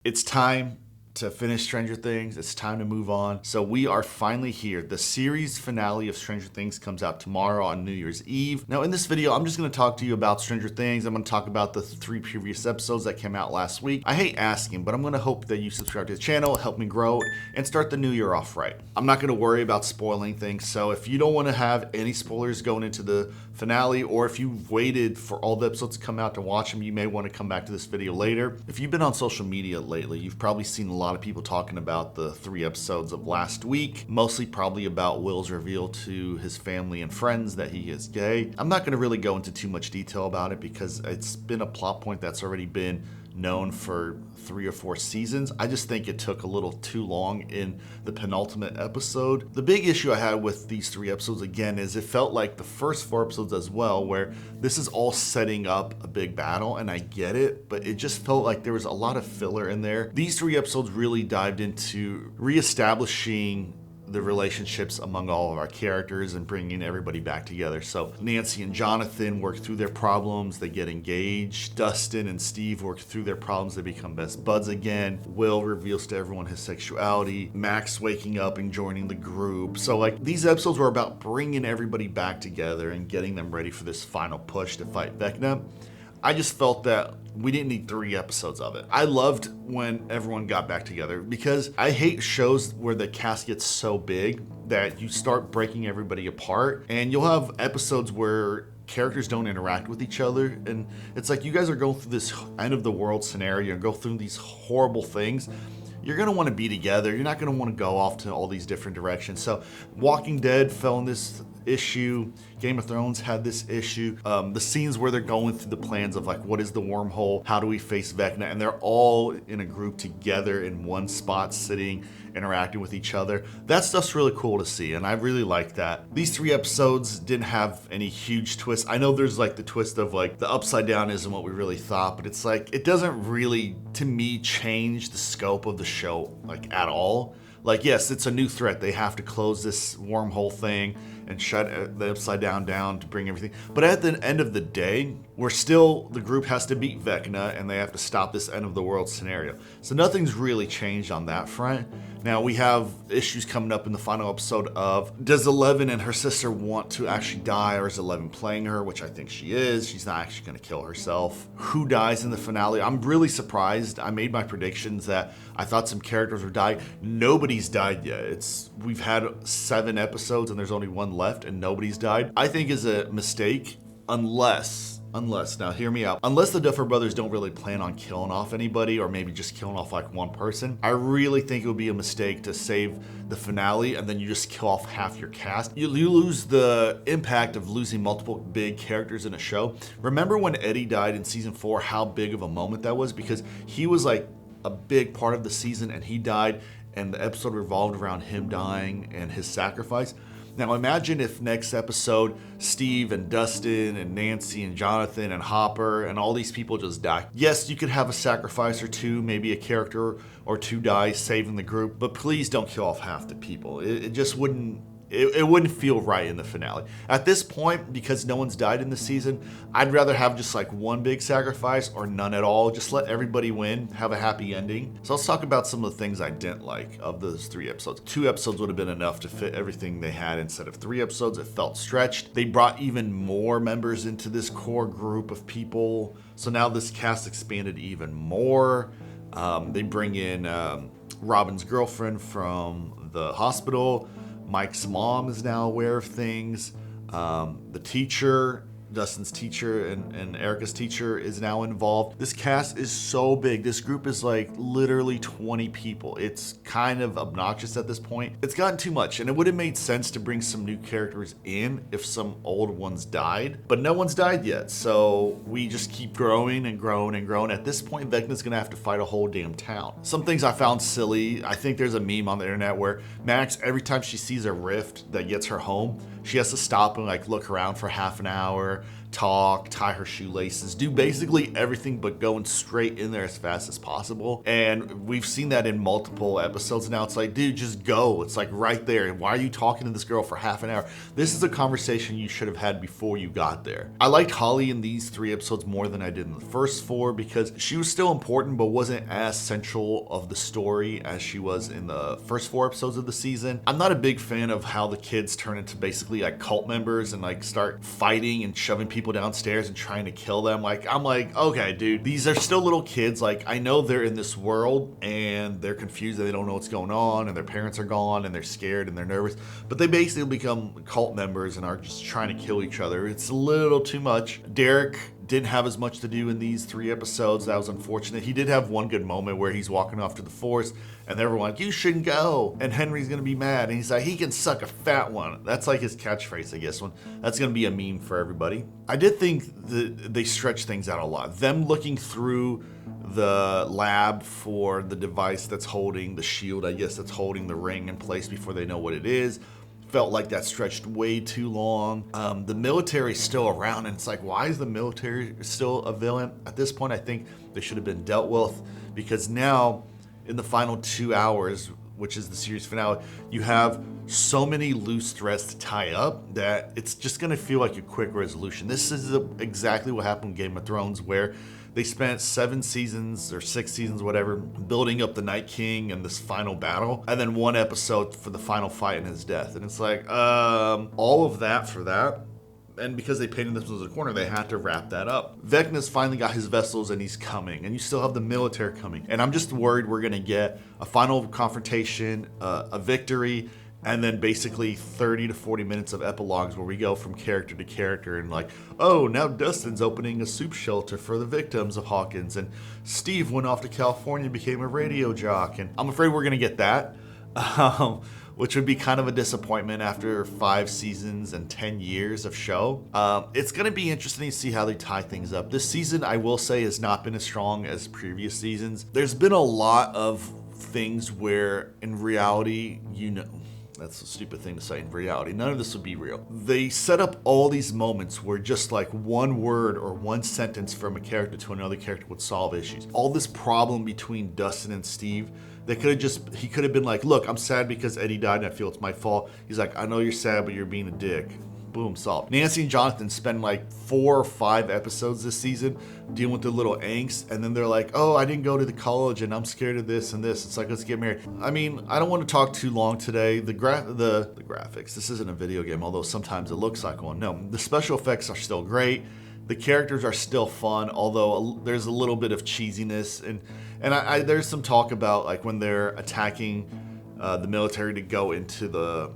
It's time to finish Stranger Things. It's time to move on. So we are finally here. The series finale of Stranger Things comes out tomorrow on New Year's Eve. Now in this video, I'm just going to talk to you about Stranger Things. I'm going to talk about the 3 previous episodes that came out last week. I hate asking, but I'm going to hope that you subscribe to the channel, help me grow, and start the new year off right. I'm not going to worry about spoiling things. So if you don't want to have any spoilers going into the finale, or if you've waited for all the episodes to come out to watch them, you may want to come back to this video later. If you've been on social media lately, you've probably seen a lot of people talking about the 3 episodes of last week, mostly probably about Will's reveal to his family and friends that he is gay. I'm not going to really go into too much detail about it because it's been a plot point that's already been known for 3 or 4 seasons. I just think it took a little too long in the penultimate episode. The big issue I had with these 3 episodes again is it felt like the first 4 episodes as well, where this is all setting up a big battle, and I get it, but it just felt like there was a lot of filler in there. These 3 episodes really dived into reestablishing the relationships among all of our characters and bringing everybody back together. So Nancy and Jonathan work through their problems, they get engaged. Dustin and Steve work through their problems, they become best buds again. Will reveals to everyone his sexuality. Max waking up and joining the group. So like these episodes were about bringing everybody back together and getting them ready for this final push to fight Vecna. I just felt that we didn't need 3 episodes of it. I loved when everyone got back together because I hate shows where the cast gets so big that you start breaking everybody apart, and you'll have episodes where characters don't interact with each other, and it's like you guys are going through this end of the world scenario and go through these horrible things. You're going to want to be together. You're not going to want to go off to all these different directions. So Walking Dead fell in this issue. Game of Thrones had this issue. The scenes where they're going through the plans of like, what is the wormhole? How do we face Vecna? And they're all in a group together in one spot, sitting, interacting with each other. That stuff's really cool to see, and I really like that. These 3 episodes didn't have any huge twists. I know there's like the twist of like the upside down isn't what we really thought, but it's like, it doesn't really, to me, change the scope of the show like at all. Like, yes, it's a new threat. They have to close this wormhole thing and shut the upside down to bring everything. But at the end of the day, the group has to beat Vecna, and they have to stop this end of the world scenario. So nothing's really changed on that front. Now we have issues coming up in the final episode of, does Eleven and her sister want to actually die, or is Eleven playing her, which I think she is. She's not actually going to kill herself. Who dies in the finale? I'm really surprised. I made my predictions that I thought some characters would die. Nobody's died yet. We've had 7 episodes and there's only 1 left and nobody's died. I think is a mistake unless, now hear me out, unless the Duffer Brothers don't really plan on killing off anybody, or maybe just killing off like 1 person. I really think it would be a mistake to save the finale and then you just kill off half your cast. You lose the impact of losing multiple big characters in a show. Remember when Eddie died in season 4, how big of a moment that was? Because he was like a big part of the season and he died, and the episode revolved around him dying and his sacrifice. Now imagine if next episode Steve and Dustin and Nancy and Jonathan and Hopper and all these people just die. Yes, you could have a sacrifice or 2, maybe a character or 2 die saving the group, but please don't kill off half the people. It just wouldn't, it wouldn't feel right in the finale. At this point, because no one's died in the season, I'd rather have just like 1 big sacrifice or none at all. Just let everybody win, have a happy ending. So let's talk about some of the things I didn't like of those 3 episodes. 2 episodes would have been enough to fit everything they had. Instead of 3 episodes, it felt stretched. They brought even more members into this core group of people. So now this cast expanded even more. They bring in Robin's girlfriend from the hospital. Mike's mom is now aware of things. The teacher, Dustin's teacher and Erica's teacher is now involved. This cast is so big. This group is like literally 20 people. It's kind of obnoxious at this point. It's gotten too much, and it would have made sense to bring some new characters in if some old ones died, but no one's died yet. So we just keep growing and growing and growing. At this point, Vecna's gonna have to fight a whole damn town. Some things I found silly. I think there's a meme on the internet where Max, every time she sees a rift that gets her home, she has to stop and like look around for half an hour talk, tie her shoelaces, do basically everything but going straight in there as fast as possible. And we've seen that in multiple episodes now. It's like, dude, just go. It's like right there. And why are you talking to this girl for half an hour? This is a conversation you should have had before you got there. I liked Holly in these 3 episodes more than I did in the first 4 because she was still important but wasn't as central of the story as she was in the first 4 episodes of the season. I'm not a big fan of how the kids turn into basically like cult members and like start fighting and shoving people downstairs and trying to kill them. Like, I'm like, okay, dude, these are still little kids. Like, I know they're in this world and they're confused and they don't know what's going on and their parents are gone and they're scared and they're nervous, but they basically become cult members and are just trying to kill each other. It's a little too much. Derek didn't have as much to do in these 3 episodes. That was unfortunate. He did have one good moment where he's walking off to the forest and everyone's like, you shouldn't go. And Henry's gonna be mad. And he's like, he can suck a fat one. That's like his catchphrase, I guess. That's gonna be a meme for everybody. I did think that they stretched things out a lot. Them looking through the lab for the device that's holding the shield, I guess, that's holding the ring in place before they know what it is, felt like that stretched way too long. The military's still around, and it's like, why is the military still a villain? At this point, I think they should have been dealt with, because now, in the final 2 hours, which is the series finale, you have so many loose threads to tie up that it's just gonna feel like a quick resolution. This is exactly what happened in Game of Thrones, where they spent 7 seasons or 6 seasons, whatever, building up the Night King and this final battle, and then 1 episode for the final fight and his death. And it's like, all of that for that. And because they painted this as a corner, they had to wrap that up. Vecna's finally got his vessels and he's coming, and you still have the military coming. And I'm just worried we're gonna get a final confrontation, a victory, and then basically 30 to 40 minutes of epilogues where we go from character to character and like, oh, now Dustin's opening a soup shelter for the victims of Hawkins, and Steve went off to California and became a radio jock. And I'm afraid we're gonna get that, which would be kind of a disappointment after 5 seasons and 10 years of show. It's gonna be interesting to see how they tie things up. This season, I will say, has not been as strong as previous seasons. There's been a lot of things where in reality, that's a stupid thing to say. In reality, none of this would be real. They set up all these moments where just like one word or one sentence from a character to another character would solve issues. All this problem between Dustin and Steve, he could have been like, look, I'm sad because Eddie died and I feel it's my fault. He's like, I know you're sad, but you're being a dick. Boom, solved. Nancy and Jonathan spend like 4 or 5 episodes this season dealing with their little angst, and then they're like, oh, I didn't go to the college and I'm scared of this and this. It's like, let's get married. I mean, I don't want to talk too long today. The graphics, this isn't a video game, although sometimes it looks like one. No, the special effects are still great. The characters are still fun, although there's a little bit of cheesiness, and there's some talk about like when they're attacking the military to go into the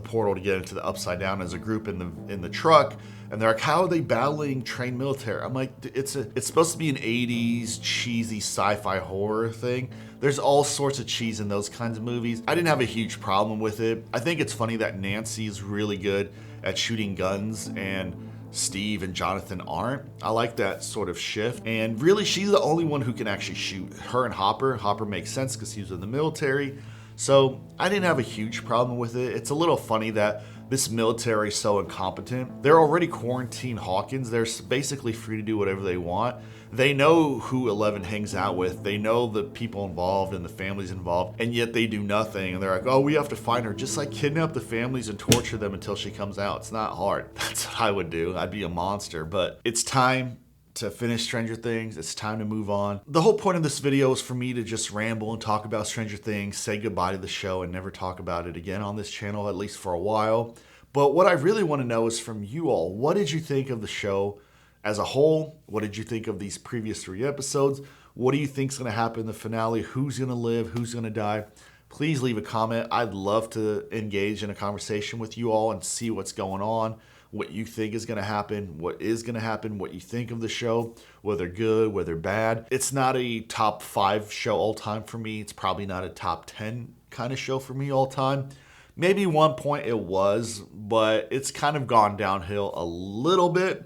portal to get into the Upside Down as a group in the truck, and they're like, how are they battling trained military? I'm like, it's supposed to be an 80s cheesy sci-fi horror thing. There's all sorts of cheese in those kinds of movies. I didn't have a huge problem with it. I think it's funny that Nancy is really good at shooting guns and Steve and Jonathan aren't. I like that sort of shift. And really, she's the only one who can actually shoot. Her and Hopper makes sense because he was in the military. So I didn't have a huge problem with it. It's a little funny that this military is so incompetent. They're already quarantined Hawkins. They're basically free to do whatever they want. They know who Eleven hangs out with. They know the people involved and the families involved, and yet they do nothing. And they're like, oh, we have to find her. Just like kidnap the families and torture them until she comes out. It's not hard. That's what I would do. I'd be a monster. But it's time to finish Stranger Things. It's time to move on. The whole point of this video is for me to just ramble and talk about Stranger Things, say goodbye to the show, and never talk about it again on this channel, at least for a while. But what I really want to know is from you all. What did you think of the show as a whole? What did you think of these previous 3 episodes? What do you think is going to happen in the finale? Who's going to live? Who's going to die? Please leave a comment. I'd love to engage in a conversation with you all and see what's going on, what you think is going to happen, what is going to happen, what you think of the show, whether good, whether bad. It's not a top 5 show all time for me. It's probably not a top 10 kind of show for me all time. Maybe one point it was, but it's kind of gone downhill a little bit.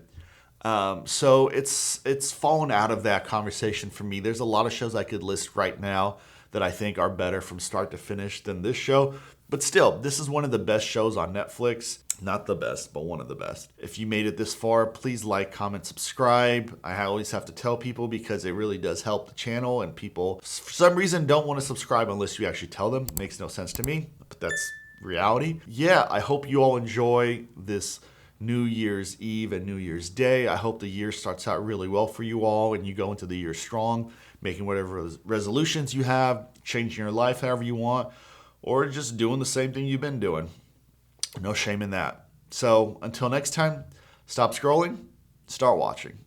So it's fallen out of that conversation for me. There's a lot of shows I could list right now that I think are better from start to finish than this show. But still, this is one of the best shows on Netflix. Not the best, but one of the best. If you made it this far, please like, comment, subscribe. I always have to tell people because it really does help the channel, and people, for some reason, don't want to subscribe unless you actually tell them. It makes no sense to me, but that's reality. Yeah, I hope you all enjoy this New Year's Eve and New Year's Day. I hope the year starts out really well for you all and you go into the year strong, making whatever resolutions you have, changing your life however you want, or just doing the same thing you've been doing. No shame in that. So until next time, stop scrolling, start watching.